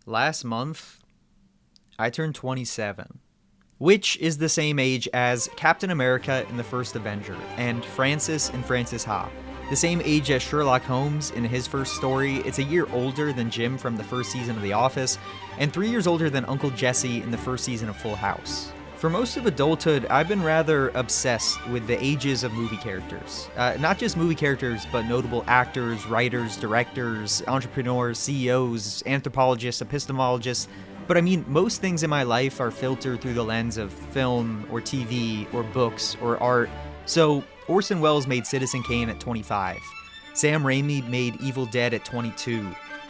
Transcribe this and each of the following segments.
Last month, I turned 27, which is the same age as Captain America in the first Avenger, and Francis in Francis Ha. The same age as Sherlock Holmes in his first story. It's a year older than Jim from the first season of The Office, and 3 years older than Uncle Jesse in the first season of Full House. For most of adulthood, I've been rather obsessed with the ages of movie characters. Not just movie characters, but notable actors, writers, directors, entrepreneurs, CEOs, anthropologists, epistemologists. But I mean, most things in my life are filtered through the lens of film, or TV, or books, or art. So, Orson Welles made Citizen Kane at 25. Sam Raimi made Evil Dead at 22.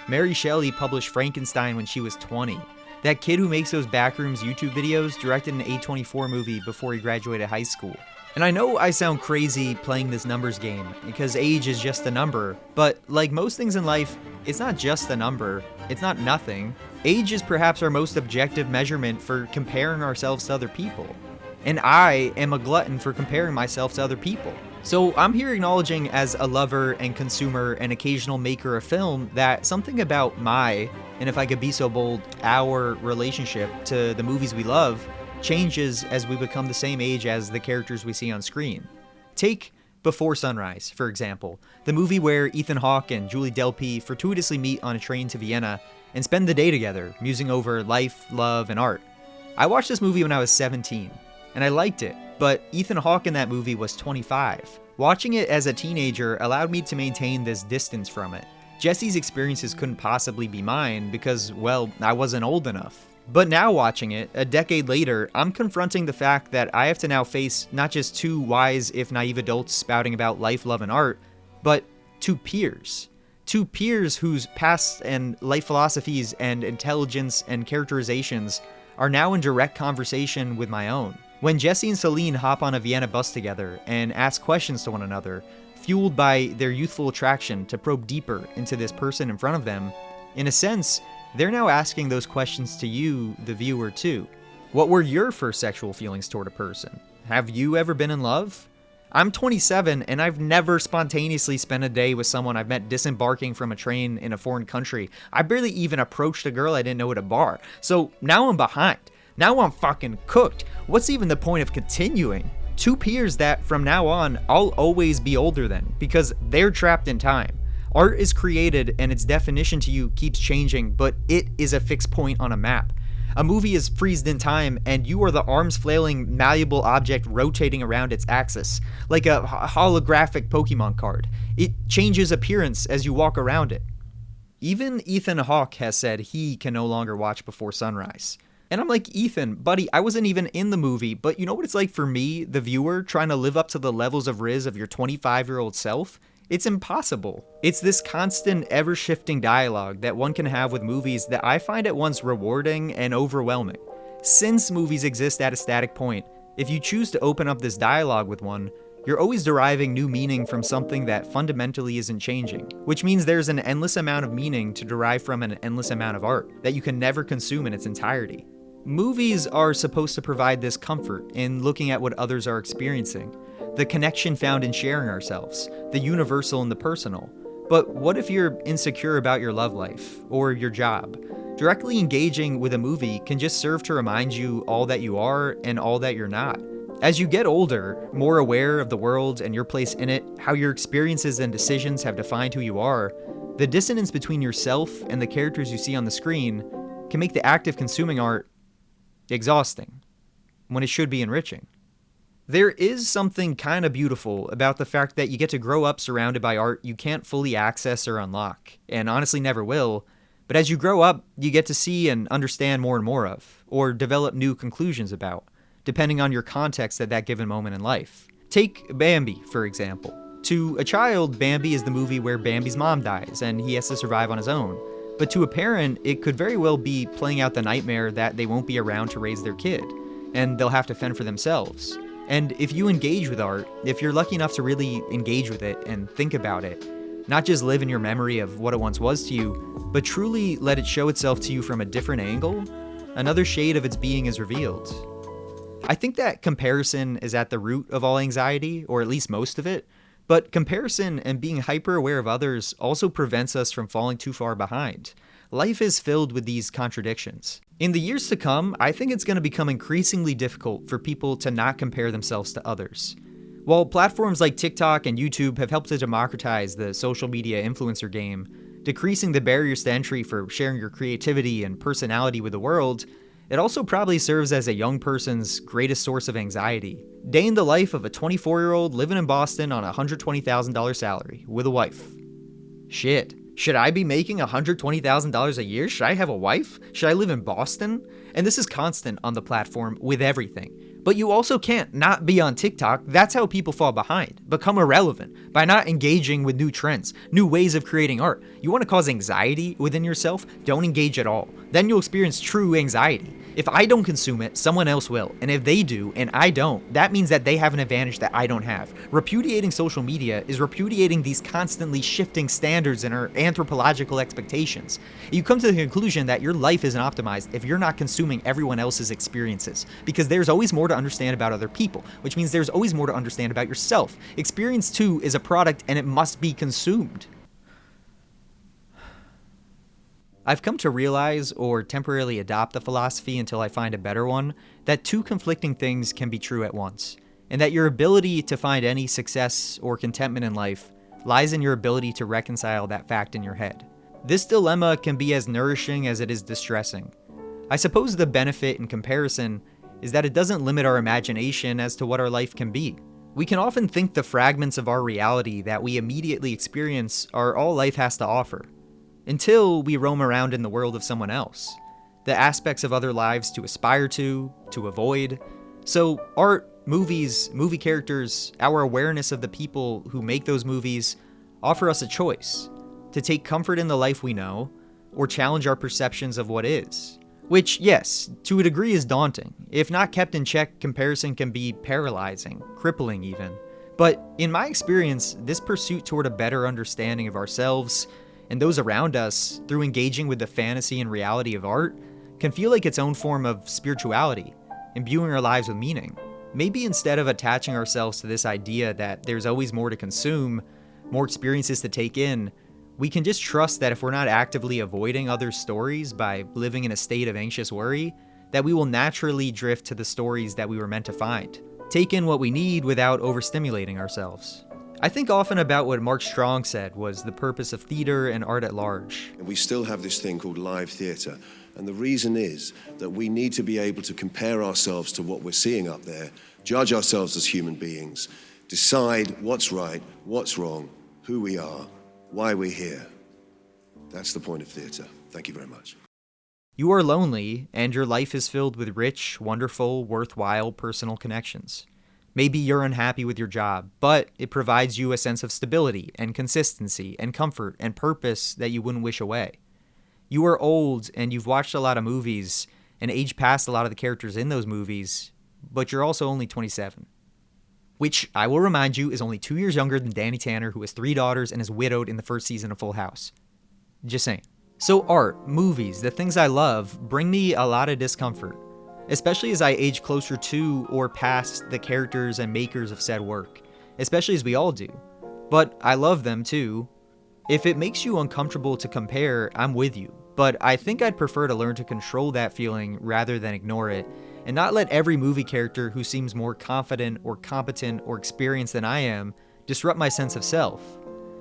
Mary Shelley published Frankenstein when she was 20. That kid who makes those Backrooms YouTube videos directed an A24 movie before he graduated high school. And I know I sound crazy playing this numbers game, because age is just a number, but like most things in life, it's not just a number, it's not nothing. Age is perhaps our most objective measurement for comparing ourselves to other people. And I am a glutton for comparing myself to other people. So I'm here acknowledging, as a lover and consumer and occasional maker of film, that something about and if I could be so bold, our relationship to the movies we love changes as we become the same age as the characters we see on screen. Take Before Sunrise, for example, the movie where Ethan Hawke and Julie Delpy fortuitously meet on a train to Vienna and spend the day together, musing over life, love, and art. I watched this movie when I was 17, and I liked it, but Ethan Hawke in that movie was 25. Watching it as a teenager allowed me to maintain this distance from it. Jesse's experiences couldn't possibly be mine because, well, I wasn't old enough. But now watching it, a decade later, I'm confronting the fact that I have to now face not just two wise, if naive adults spouting about life, love, and art, but two peers. Two peers whose past and life philosophies and intelligence and characterizations are now in direct conversation with my own. When Jesse and Celine hop on a Vienna bus together and ask questions to one another, fueled by their youthful attraction to probe deeper into this person in front of them, in a sense, they're now asking those questions to you, the viewer, too. What were your first sexual feelings toward a person? Have you ever been in love? I'm 27, and I've never spontaneously spent a day with someone I've met disembarking from a train in a foreign country. I barely even approached a girl I didn't know at a bar. So now I'm behind. Now I'm fucking cooked. What's even the point of continuing? Two peers that, from now on, I'll always be older than, because they're trapped in time. Art is created and its definition to you keeps changing, but it is a fixed point on a map. A movie is freezed in time, and you are the arms-flailing, malleable object rotating around its axis, like a holographic Pokemon card. It changes appearance as you walk around it. Even Ethan Hawke has said he can no longer watch Before Sunrise. And I'm like, Ethan, buddy, I wasn't even in the movie, but you know what it's like for me, the viewer, trying to live up to the levels of riz of your 25-year-old self? It's impossible. It's this constant, ever-shifting dialogue that one can have with movies that I find at once rewarding and overwhelming. Since movies exist at a static point, if you choose to open up this dialogue with one, you're always deriving new meaning from something that fundamentally isn't changing, which means there's an endless amount of meaning to derive from an endless amount of art that you can never consume in its entirety. Movies are supposed to provide this comfort in looking at what others are experiencing, the connection found in sharing ourselves, the universal and the personal. But what if you're insecure about your love life or your job? Directly engaging with a movie can just serve to remind you all that you are and all that you're not. As you get older, more aware of the world and your place in it, how your experiences and decisions have defined who you are, the dissonance between yourself and the characters you see on the screen can make the act of consuming art exhausting, when it should be enriching. There is something kind of beautiful about the fact that you get to grow up surrounded by art you can't fully access or unlock, and honestly never will, but as you grow up, you get to see and understand more and more of, or develop new conclusions about, depending on your context at that given moment in life. Take Bambi, for example. To a child, Bambi is the movie where Bambi's mom dies, and he has to survive on his own. But to a parent, it could very well be playing out the nightmare that they won't be around to raise their kid, and they'll have to fend for themselves. And if you engage with art, if you're lucky enough to really engage with it and think about it, not just live in your memory of what it once was to you, but truly let it show itself to you from a different angle, another shade of its being is revealed. I think that comparison is at the root of all anxiety, or at least most of it, but comparison and being hyper aware of others also prevents us from falling too far behind. life is filled with these contradictions. In the years to come, I think it's going to become increasingly difficult for people to not compare themselves to others. While platforms like TikTok and YouTube have helped to democratize the social media influencer game, decreasing the barriers to entry for sharing your creativity and personality with the world, it also probably serves as a young person's greatest source of anxiety. Day in the life of a 24-year-old living in Boston on a $120,000 salary with a wife. Shit. Should I be making $120,000 a year? Should I have a wife? Should I live in Boston? And this is constant on the platform with everything. But you also can't not be on TikTok. That's how people fall behind, become irrelevant, by not engaging with new trends, new ways of creating art. You want to cause anxiety within yourself? Don't engage at all. Then you'll experience true anxiety. If I don't consume it, someone else will. And if they do, and I don't, that means that they have an advantage that I don't have. Repudiating social media is repudiating these constantly shifting standards and our anthropological expectations. You come to the conclusion that your life isn't optimized if you're not consuming everyone else's experiences, because there's always more to understand about other people, which means there's always more to understand about yourself. Experience too is a product and it must be consumed. I've come to realize, or temporarily adopt the philosophy until I find a better one, that two conflicting things can be true at once, and that your ability to find any success or contentment in life lies in your ability to reconcile that fact in your head. This dilemma can be as nourishing as it is distressing. I suppose the benefit in comparison is that it doesn't limit our imagination as to what our life can be. We can often think the fragments of our reality that we immediately experience are all life has to offer, until we roam around in the world of someone else, the aspects of other lives to aspire to avoid. So art, movies, movie characters, our awareness of the people who make those movies offer us a choice to take comfort in the life we know or challenge our perceptions of what is. Which, yes, to a degree is daunting. If not kept in check, comparison can be paralyzing, crippling even. But in my experience, this pursuit toward a better understanding of ourselves and those around us through engaging with the fantasy and reality of art can feel like its own form of spirituality, imbuing our lives with meaning. Maybe instead of attaching ourselves to this idea that there's always more to consume, more experiences to take in, we can just trust that if we're not actively avoiding other stories by living in a state of anxious worry, that we will naturally drift to the stories that we were meant to find. Take in what we need without overstimulating ourselves. I think often about what Mark Strong said was the purpose of theater and art at large. We still have this thing called live theater, and the reason is that we need to be able to compare ourselves to what we're seeing up there, judge ourselves as human beings, decide what's right, what's wrong, who we are, why we're here. That's the point of theater. Thank you very much. You are lonely, and your life is filled with rich, wonderful, worthwhile personal connections. Maybe you're unhappy with your job, but it provides you a sense of stability and consistency and comfort and purpose that you wouldn't wish away. You are old and you've watched a lot of movies and aged past a lot of the characters in those movies, but you're also only 27. Which, I will remind you, is only 2 years younger than Danny Tanner, who has 3 daughters and is widowed in the first season of Full House. Just saying. So art, movies, the things I love, bring me a lot of discomfort, especially as I age closer to or past the characters and makers of said work, especially as we all do. But I love them too. If it makes you uncomfortable to compare, I'm with you. But I think I'd prefer to learn to control that feeling rather than ignore it, and not let every movie character who seems more confident or competent or experienced than I am disrupt my sense of self.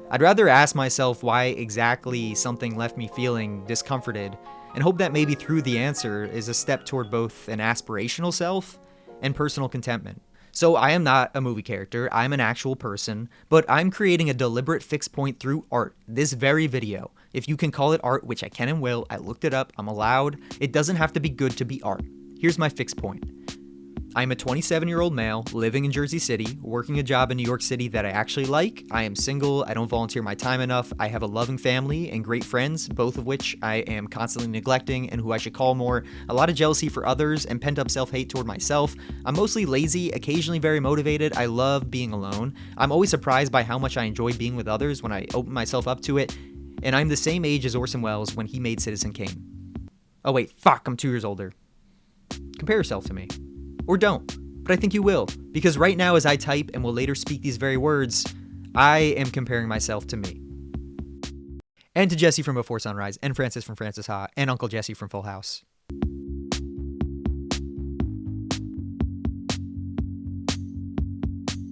I'd rather ask myself why exactly something left me feeling discomforted, and hope that maybe through the answer is a step toward both an aspirational self and personal contentment. So I am not a movie character, I'm an actual person, but I'm creating a deliberate fixed point through art, this very video. If you can call it art, which I can and will, I looked it up, I'm allowed. It doesn't have to be good to be art. Here's my fixed point. I'm a 27-year-old male living in Jersey City, working a job in New York City that I actually like. I am single, I don't volunteer my time enough, I have a loving family and great friends, both of which I am constantly neglecting and who I should call more, a lot of jealousy for others and pent up self-hate toward myself. I'm mostly lazy, occasionally very motivated, I love being alone. I'm always surprised by how much I enjoy being with others when I open myself up to it, and I'm the same age as Orson Welles when he made Citizen Kane. Oh wait, fuck, I'm 2 years older. Compare yourself to me. Or don't, but I think you will, because right now as I type and will later speak these very words, I am comparing myself to me. And to Jesse from Before Sunrise, and Francis from Francis Ha, and Uncle Jesse from Full House.